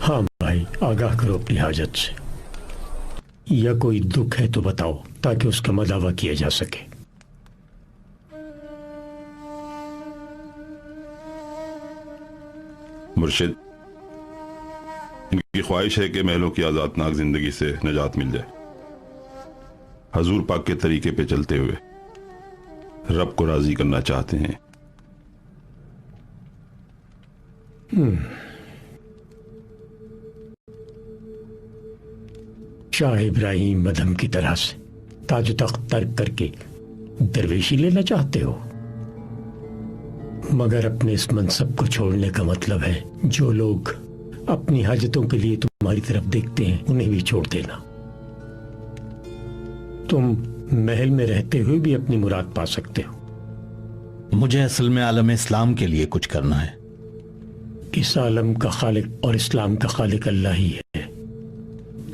हाँ भाई, आगाह करो अपनी हाजत से, या कोई दुख है तो बताओ ताकि उसका मदावा किया जा सके। मुर्शिद, इनकी ख्वाहिश है कि महलों की आजादनाक जिंदगी से निजात मिल जाए। हजूर पाक के तरीके पे चलते हुए रब को राजी करना चाहते हैं। शाह इब्राहिम मदम की तरह से ताज तख्त तर्क करके दरवेशी लेना चाहते हो, मगर अपने इस मनसब को छोड़ने का मतलब है जो लोग अपनी हाजतों के लिए तुम्हारी तरफ देखते हैं उन्हें भी छोड़ देना। तुम महल में रहते हुए भी अपनी मुराद पा सकते हो। मुझे असल में आलम इस्लाम के लिए कुछ करना है। इस आलम का खालिक और इस्लाम का खालिक अल्लाह ही है।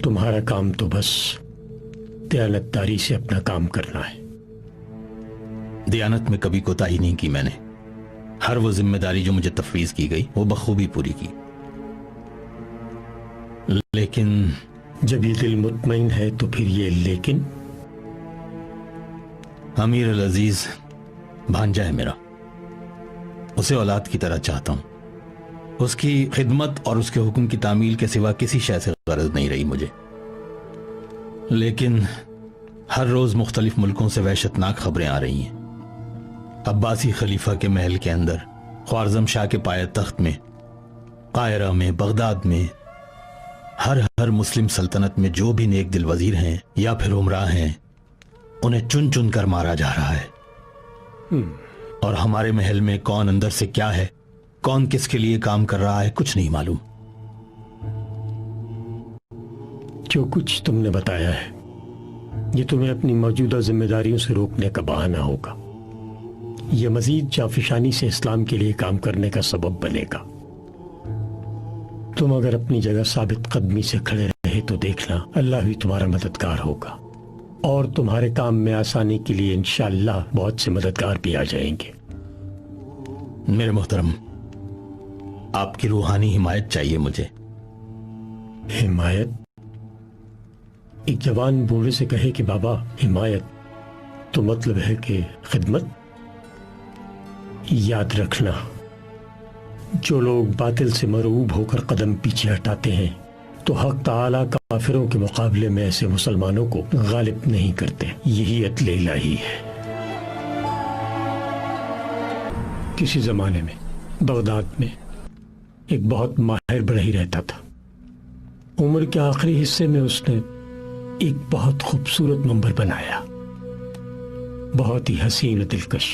तुम्हारा काम तो बस दयानतदारी से अपना काम करना है। दयानत में कभी कोताही नहीं की मैंने। हर वो जिम्मेदारी जो मुझे तफवीज की गई वो बखूबी पूरी की। लेकिन जब ये दिल मुतमईन है तो फिर ये लेकिन। अमीर अल अजीज भांजा है मेरा, उसे औलाद की तरह चाहता हूं। उसकी खिदमत और उसके हुक्म की तामील के सिवा किसी शय से गरज नहीं रही मुझे। लेकिन हर रोज मुख्तलिफ मुल्कों से वहशतनाक खबरें आ रही हैं। अब्बासी खलीफा के महल के अंदर, ख्वारज़म शाह के पाए तख्त में, कायरा में, बगदाद में, हर मुस्लिम सल्तनत में जो भी नेक दिल वजीर हैं या फिर उमरा हैं, उन्हें चुन चुन कर मारा जा रहा है। और हमारे महल में कौन अंदर से क्या है, कौन किसके लिए काम कर रहा है, कुछ नहीं मालूम। जो कुछ तुमने बताया है ये तुम्हें अपनी मौजूदा जिम्मेदारियों से रोकने का बहाना होगा। यह मजीद जाफिशानी से इस्लाम के लिए काम करने का सबब बनेगा। तुम अगर अपनी जगह साबित कदमी से खड़े रहे तो देखना अल्लाह भी तुम्हारा मददगार होगा, और तुम्हारे काम में आसानी के लिए इंशाअल्लाह बहुत से मददगार भी आ जाएंगे। मेरे मोहतरम, आपकी रूहानी हिमायत चाहिए मुझे। हिमायत? एक जवान बूढ़े से कहे कि बाबा हिमायत, तो मतलब है कि खिदमत। याद रखना, जो लोग बातिल से मरूब होकर कदम पीछे हटाते हैं तो हक ताला काफिरों के मुकाबले में ऐसे मुसलमानों को गालिब नहीं करते। यही अदल इलाही है। किसी जमाने में बगदाद में एक बहुत माहिर बढ़ई रहता था। उम्र के आखिरी हिस्से में उसने एक बहुत खूबसूरत मंबर बनाया, बहुत ही हसीन और दिलकश।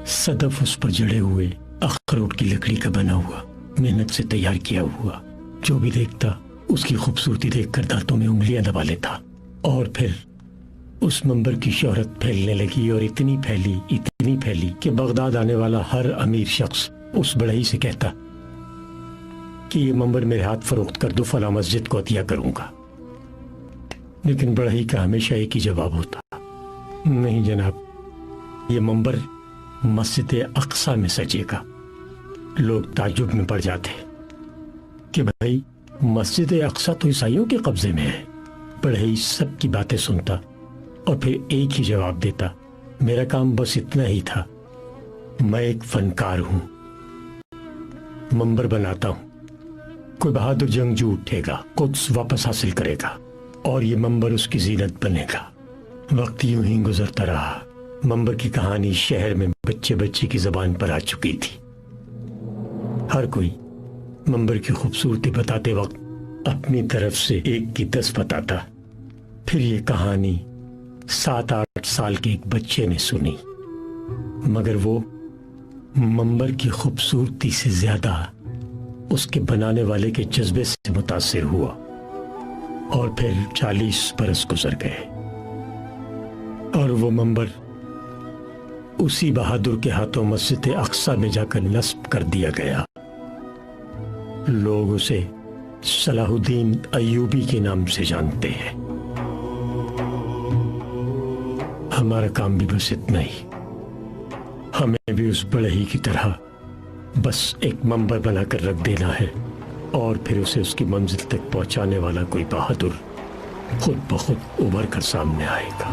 सदफ उस पर जड़े हुए अखरोट की लकड़ी का बना हुआ, मेहनत से तैयार किया हुआ। जो भी देखता उसकी खूबसूरती देखकर दांतों में उंगलियां दबा लेता। और फिर उस मंबर की शोहरत फैलने लगी और इतनी फैली कि बगदाद आने वाला हर अमीर शख्स उस बढ़ई से कहता कि ये मंबर मेरे हाथ फरोख्त कर दो, फला मस्जिद को अतिया करूंगा। लेकिन बढ़ई का हमेशा एक ही जवाब होता, नहीं जनाब, ये मंबर मस्जिद अक्सा में सजेगा। लोग ताज्जुब में पड़ जाते कि भाई मस्जिद अक्सा तो ईसाइयों के कब्जे में है। बढ़ई सब की बातें सुनता और फिर एक ही जवाब देता, मेरा काम बस इतना ही था, मैं एक फनकार हूं, मंबर बनाता हूं। कोई बहादुर जंगजू उठेगा, कुद्स वापस हासिल करेगा और ये मंबर उसकी जीनत बनेगा। वक्त यूं ही गुजरता रहा। मंबर की कहानी शहर में बच्चे बच्चे की जबान पर आ चुकी थी। हर कोई मंबर की खूबसूरती बताते वक्त अपनी तरफ से एक की 10 बताता। फिर ये कहानी 7-8 साल के एक बच्चे ने सुनी, मगर वो मंबर की खूबसूरती से ज्यादा उसके बनाने वाले के जज्बे से मुतासिर हुआ। और फिर 40 बरस गुजर गए और वो मंबर उसी बहादुर के हाथों मस्जिद अक्सा में जाकर नस्ब कर दिया गया। लोग उसे सलाहुद्दीन अय्यूबी के नाम से जानते हैं। हमारा काम भी बस इतना ही, हमें भी उस बढ़ई की तरह बस एक मंबर बनाकर रख देना है اور پھر اسے اس کی منزل تک پہنچانے والا کوئی بہادر خود بخود ابھر کر سامنے آئے گا.